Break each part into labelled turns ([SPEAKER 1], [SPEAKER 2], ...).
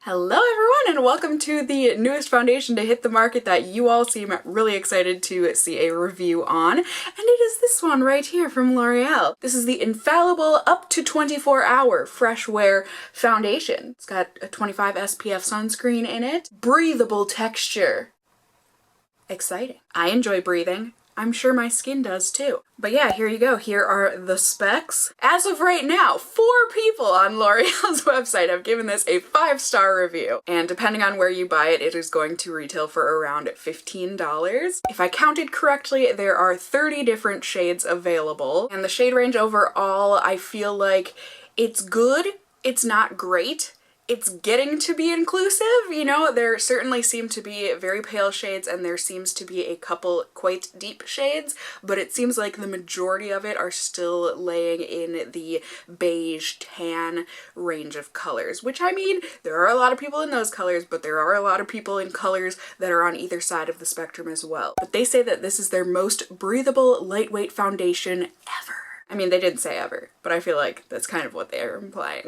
[SPEAKER 1] Hello everyone and welcome to the newest foundation to hit the market that you all seem really excited to see a review on, and it is this one right here from L'Oreal. This is the Infallible up to 24-hour fresh wear foundation. It's got a 25 SPF sunscreen in it, breathable texture. Exciting. I enjoy breathing. I'm sure my skin does too. But yeah, here you go. Here are the specs. As of right now, 4 people on L'Oreal's website have given this a 5-star review. And depending on where you buy it, it is going to retail for around $15. If I counted correctly, there are 30 different shades available. And the shade range overall, I feel like it's good. It's not great. It's getting to be inclusive, you know, there certainly seem to be very pale shades and there seems to be a couple quite deep shades, but it seems like the majority of it are still laying in the beige tan range of colors, which I mean, there are a lot of people in those colors, but there are a lot of people in colors that are on either side of the spectrum as well. But they say that this is their most breathable, lightweight foundation ever. I mean, they didn't say ever, but I feel like that's kind of what they are implying.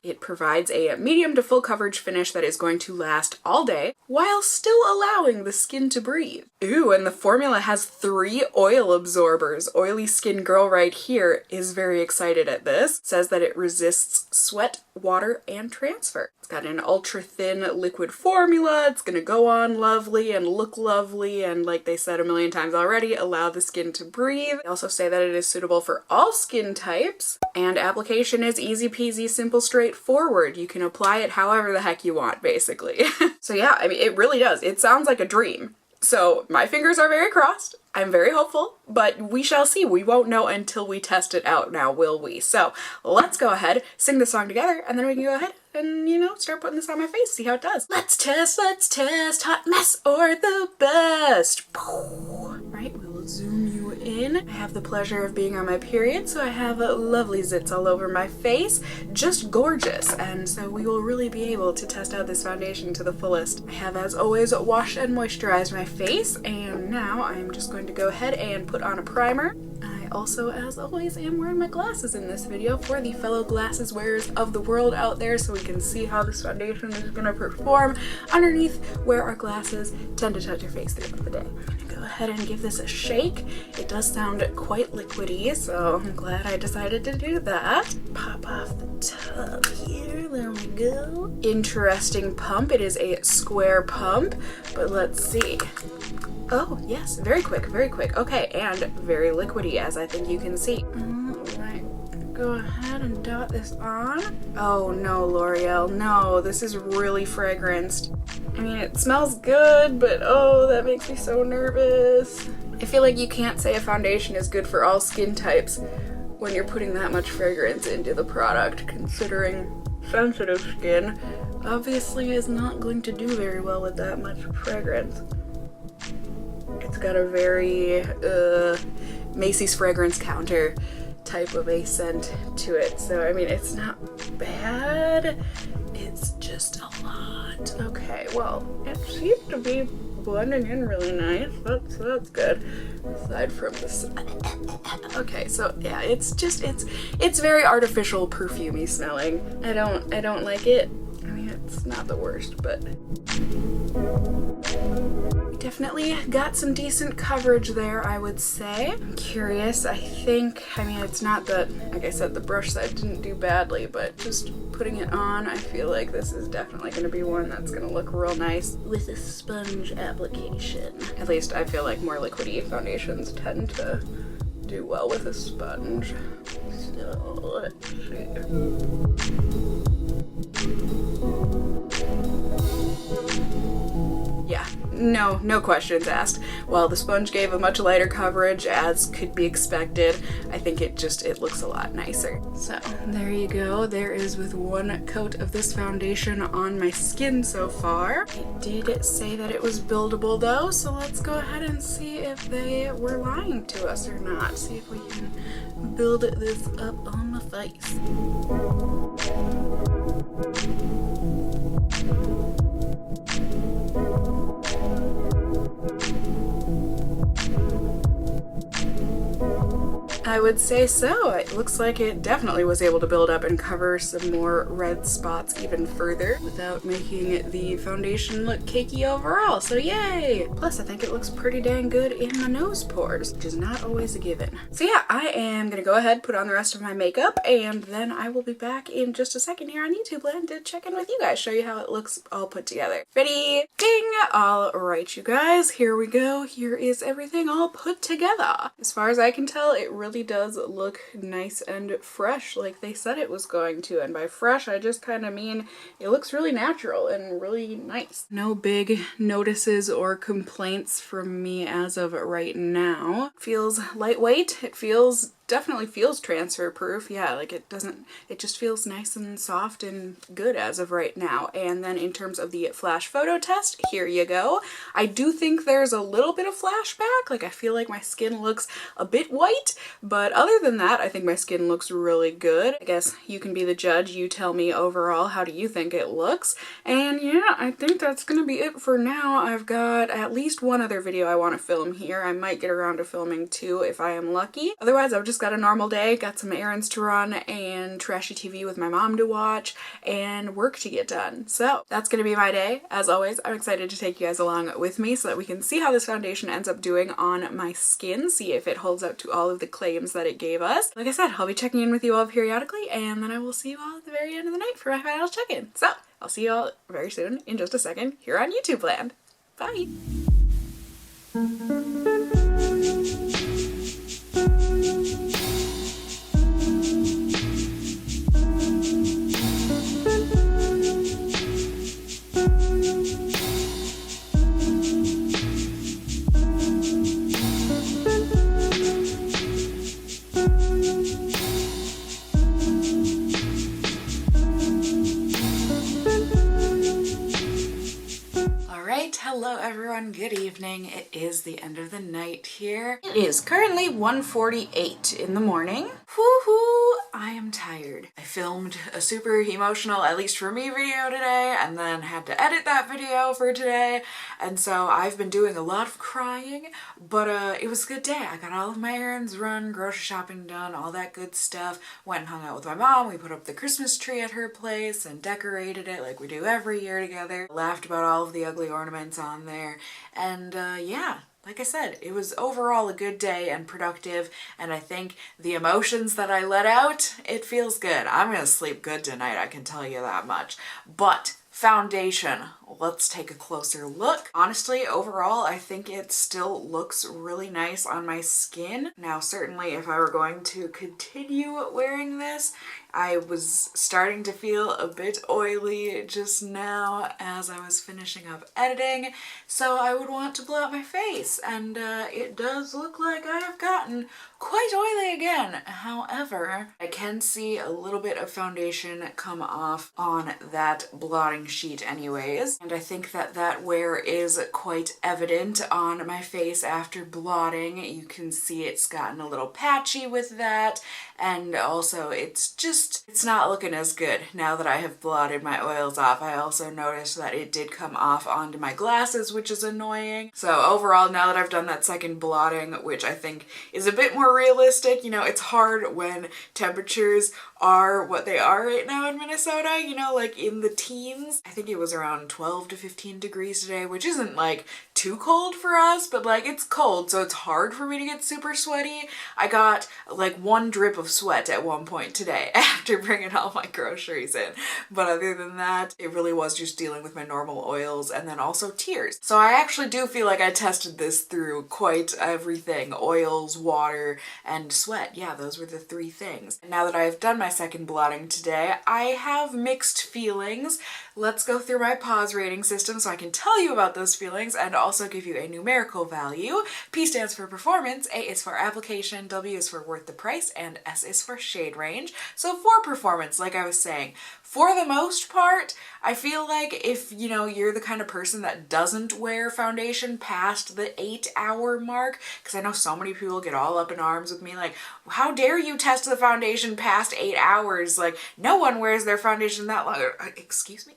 [SPEAKER 1] It provides a medium to full coverage finish that is going to last all day while still allowing the skin to breathe. Ooh, and the formula has 3 oil absorbers. Oily skin girl right here is very excited at this. It says that it resists sweat, water, and transfer. It's got an ultra thin liquid formula. It's gonna go on lovely and look lovely and, like they said a million times already, allow the skin to breathe. They also say that it is suitable for all skin types and application is easy peasy, simple, straightforward. You can apply it however the heck you want, basically. So yeah, I mean, it really does. It sounds like a dream. So my fingers are very crossed. I'm very hopeful, but we shall see. We won't know until we test it out now, will we? So let's go ahead, sing the song together, and then we can go ahead and, you know, start putting this on my face, see how it does. Let's test, hot mess or the best. Right, we will zoom you in. I have the pleasure of being on my period, so I have lovely zits all over my face. Just gorgeous, and so we will really be able to test out this foundation to the fullest. I have, as always, washed and moisturized my face, and now I'm just going to go ahead and put on a primer. I also, as always, am wearing my glasses in this video for the fellow glasses wearers of the world out there so we can see how this foundation is going to perform underneath where our glasses tend to touch your face throughout the day. I'm going to go ahead and give this a shake. It does sound quite liquidy, so I'm glad I decided to do that. Pop off the top here, there we go. Interesting pump. It is a square pump, but let's see. Oh, yes, very quick, very quick. Okay, and very liquidy, as I think you can see. Alright, go ahead and dot this on. Oh no, L'Oreal, no, this is really fragranced. I mean, it smells good, but oh, that makes me so nervous. I feel like you can't say a foundation is good for all skin types when you're putting that much fragrance into the product, considering sensitive skin obviously is not going to do very well with that much fragrance. It's got a very Macy's fragrance counter type of a scent to it. So, I mean, it's not bad. It's just a lot. Okay, well, it seems to be blending in really nice. That's good. Aside from this. Okay, so yeah, it's very artificial, perfumey smelling. I don't like it. I mean, it's not the worst, but definitely got some decent coverage there, I would say. I'm curious, I mean, it's not that, like I said, the brush side didn't do badly, but just putting it on, I feel like this is definitely going to be one that's going to look real nice with a sponge application. At least I feel like more liquidy foundations tend to do well with a sponge. So, let's see. Yeah, no questions asked. While the sponge gave a much lighter coverage, as could be expected, I think it looks a lot nicer. So there you go. There is with one coat of this foundation on my skin so far. It did say that it was buildable though, so let's go ahead and see if they were lying to us or not. See if we can build this up on my face. I would say so. It looks like it definitely was able to build up and cover some more red spots even further without making the foundation look cakey overall, so yay! Plus, I think it looks pretty dang good in the nose pores, which is not always a given. So yeah, I am gonna go ahead, put on the rest of my makeup, and then I will be back in just a second here on YouTube Land to check in with you guys, show you how it looks all put together. Ready? Ding! Alright, you guys, here we go. Here is everything all put together. As far as I can tell, it really does look nice and fresh like they said it was going to, and by fresh I just kind of mean it looks really natural and really nice. No big notices or complaints from me as of right now. Feels lightweight. It definitely feels transfer proof. Yeah, like it just feels nice and soft and good as of right now. And then in terms of the flash photo test, here you go. I do think there's a little bit of flashback. Like I feel like my skin looks a bit white, but other than that, I think my skin looks really good. I guess you can be the judge. You tell me overall, how do you think it looks? And yeah, I think that's gonna be it for now. I've got at least one other video I want to film here. I might get around to filming two if I am lucky. Otherwise, I've just got a normal day, got some errands to run and trashy TV with my mom to watch and work to get done. So that's gonna be my day. As always, I'm excited to take you guys along with me so that we can see how this foundation ends up doing on my skin, see if it holds up to all of the claims that it gave us. Like I said, I'll be checking in with you all periodically, and then I will see you all at the very end of the night for my final check-in. So I'll see you all very soon in just a second here on YouTube Land. Bye! Hello everyone, good evening. It is the end of the night here. It is currently 1:48 in the morning. Woohoo! I am tired. I filmed a super emotional, at least for me, video today, and then had to edit that video for today, and so I've been doing a lot of crying, but it was a good day. I got all of my errands run, grocery shopping done, all that good stuff. Went and hung out with my mom. We put up the Christmas tree at her place and decorated it like we do every year together. Laughed about all of the ugly ornaments on there, and yeah. Like I said, it was overall a good day and productive, and I think the emotions that I let out, it feels good. I'm gonna sleep good tonight, I can tell you that much. But foundation, let's take a closer look. Honestly, overall, I think it still looks really nice on my skin. Now, certainly if I were going to continue wearing this, I was starting to feel a bit oily just now as I was finishing up editing, so I would want to blow out my face, and it does look like I have gotten quite oily again. However, I can see a little bit of foundation come off on that blotting sheet anyways, and I think that that wear is quite evident on my face after blotting. You can see it's gotten a little patchy with that, and also it's not looking as good now that I have blotted my oils off. I also noticed that it did come off onto my glasses, which is annoying. So overall, now that I've done that second blotting, which I think is a bit more realistic, you know, it's hard when temperatures are what they are right now in Minnesota, you know, like in the teens. I think it was around 12 to 15 degrees today, which isn't like too cold for us, but like it's cold, so it's hard for me to get super sweaty. I got like one drip of sweat at one point today after bringing all my groceries in, but other than that, it really was just dealing with my normal oils and then also tears. So I actually do feel like I tested this through quite everything: oils, water, and sweat. Yeah, those were the three things. And now that I've done my second blotting today, I have mixed feelings. Let's go through my pause rating system so I can tell you about those feelings and also give you a numerical value. P stands for performance, A is for application, W is for worth the price, and S is for shade range. So for performance, like I was saying, for the most part, I feel like if, you know, you're the kind of person that doesn't wear foundation past the 8-hour mark, because I know so many people get all up in arms with me like, how dare you test the foundation past 8 hours? Like, no one wears their foundation that long. Excuse me?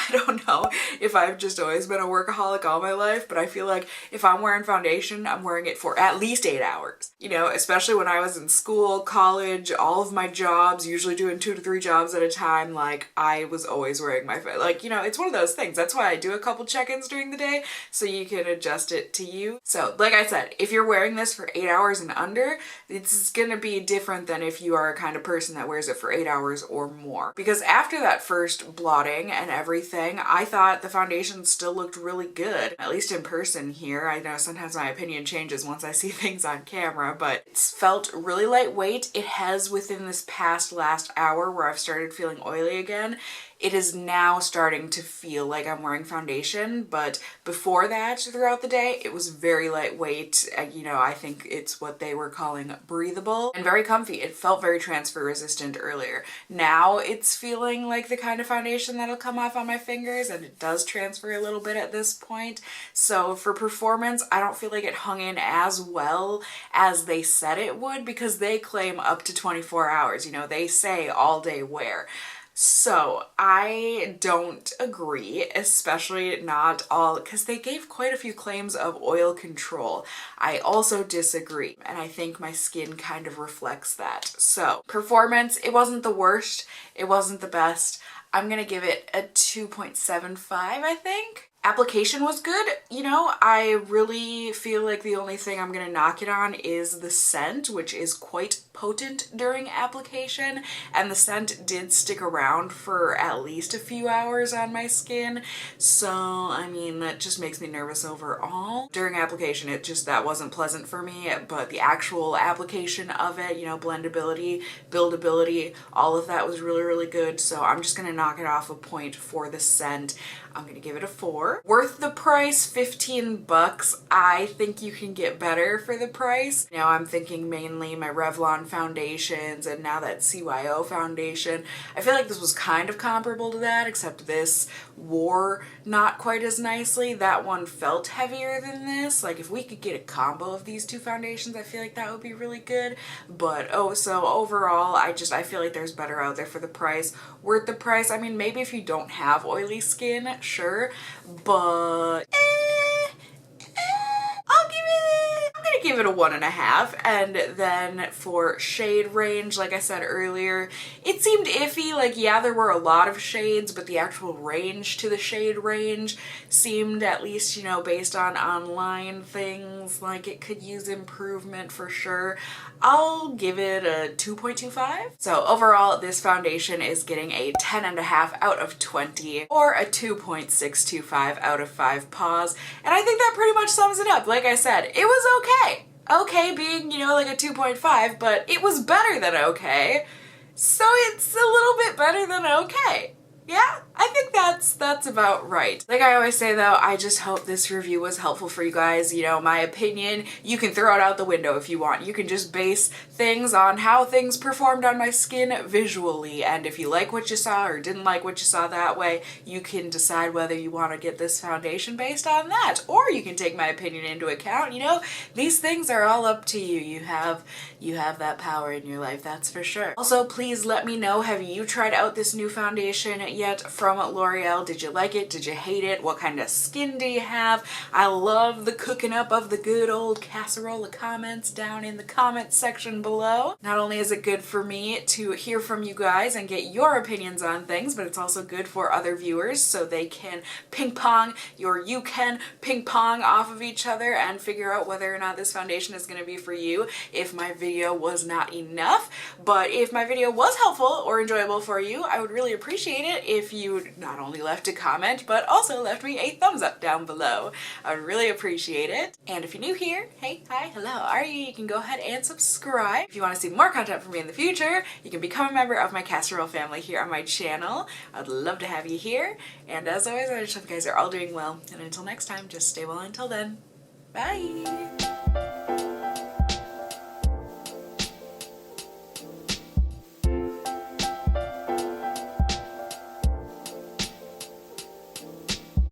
[SPEAKER 1] I don't know if I've just always been a workaholic all my life, but I feel like if I'm wearing foundation, I'm wearing it for at least 8 hours. You know, especially when I was in school, college, all of my jobs, usually doing 2 to 3 jobs at a time, like I was always wearing my, like, you know, it's one of those things. That's why I do a couple check-ins during the day so you can adjust it to you. So like I said, if you're wearing this for 8 hours and under, it's gonna be different than if you are a kind of person that wears it for 8 hours or more. Because after that first blotting and everything, I thought the foundation still looked really good, at least in person here. I know sometimes my opinion changes once I see things on camera, but it's felt really lightweight. It has, within this past last hour where I've started feeling oily again, it is now starting to feel like I'm wearing foundation, but before that, throughout the day, it was very lightweight. You know, I think it's what they were calling breathable and very comfy. It felt very transfer resistant earlier. Now it's feeling like the kind of foundation that'll come off on my fingers, and it does transfer a little bit at this point. So for performance, I don't feel like it hung in as well as they said it would, because they claim up to 24 hours. You know, they say all day wear. So I don't agree, especially not all, because they gave quite a few claims of oil control. I also disagree, and I think my skin kind of reflects that. So performance, it wasn't the worst, it wasn't the best. I'm gonna give it a 2.75, I think. Application was good. You know, I really feel like the only thing I'm gonna knock it on is the scent, which is quite potent during application, and the scent did stick around for at least a few hours on my skin. So, I mean, that just makes me nervous overall. During application, that wasn't pleasant for me, but the actual application of it, you know, blendability, buildability, all of that was really, really good. So I'm just gonna knock it off a point for the scent. I'm gonna give it a 4. Worth the price, 15 bucks. I think you can get better for the price. Now I'm thinking mainly my Revlon foundations and now that CYO foundation. I feel like this was kind of comparable to that, except this wore not quite as nicely. That one felt heavier than this. Like if we could get a combo of these 2 foundations, I feel like that would be really good. But so overall, I feel like there's better out there for the price. Worth the price. I mean, maybe if you don't have oily skin, sure, but I'm gonna give it a 1.5. And then for shade range, like I said earlier, it seemed iffy. Like, yeah, there were a lot of shades, but the actual range to the shade range seemed, at least, you know, based on online things, like it could use improvement for sure. I'll give it a 2.25. So overall, this foundation is getting a 10.5 out of 20, or a 2.625 out of 5 paws. And I think that pretty much sums it up. Like I said, it was okay. Okay being, you know, like a 2.5, but it was better than okay. So it's a little bit better than okay. Yeah, I think that's about right. Like I always say though, I just hope this review was helpful for you guys. You know, my opinion, you can throw it out the window if you want. You can just base things on how things performed on my skin visually. And if you like what you saw or didn't like what you saw that way, you can decide whether you want to get this foundation based on that. Or you can take my opinion into account. You know, these things are all up to you. You have that power in your life, that's for sure. Also, please let me know, have you tried out this new foundation yet from L'Oreal? Did you like it? Did you hate it? What kind of skin do you have? I love the cooking up of the good old casserole of comments down in the comment section below. Not only is it good for me to hear from you guys and get your opinions on things, but it's also good for other viewers so they can ping pong, you can ping pong off of each other and figure out whether or not this foundation is going to be for you. If my video was not enough, but if my video was helpful or enjoyable for you, I would really appreciate it if you not only left a comment, but also left me a thumbs up down below. I would really appreciate it. And if you're new here, hey, hi, hello, are you? You can go ahead and subscribe. If you want to see more content from me in the future, you can become a member of my casserole family here on my channel. I'd love to have you here. And as always, I just hope you guys are all doing well. And until next time, just stay well until then. Bye!